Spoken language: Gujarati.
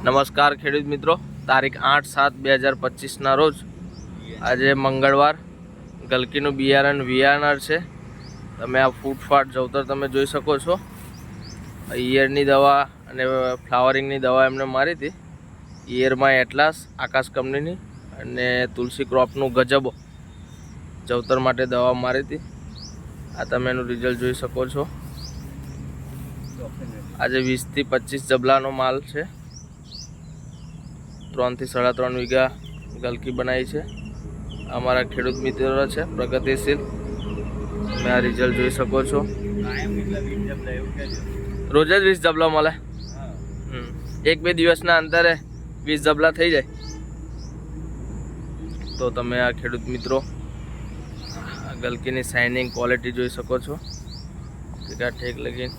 નમસ્કાર ખેડૂત મિત્રો, તારીખ 8/7/2025ના રોજ આજે મંગળવાર ગલકીનું બિયારણ વિયાનાર છે. તમે આ ફૂટફાટ જવતર તમે જોઈ શકો છો. ઈયરની દવા અને ફ્લાવરિંગની દવા એમને મારી હતી. ઈયરમાં એટલાસ આકાશ કંપનીની અને તુલસી ક્રોપનું ગજબો જવતર માટે દવા મારી હતી. આ તમે એનું રિઝલ્ટ જોઈ શકો છો. આજે 20 થી 25 જબલાનો માલ છે. 3 થી 3.5 વીઘા ગલકી બનાવી છે. અમારા ખેડૂત મિત્રો છે પ્રગતિશીલ. તમે આ રિઝલ્ટ જોઈ શકો છો. રોજ જ 20 જબલા મળે. 1-2 દિવસના અંતરે 20 જબલા થઈ જાય. તો તમે આ ખેડૂત મિત્રો ગલકીની શાઇનિંગ ક્વોલિટી જોઈ શકો છો. ઠીક લગી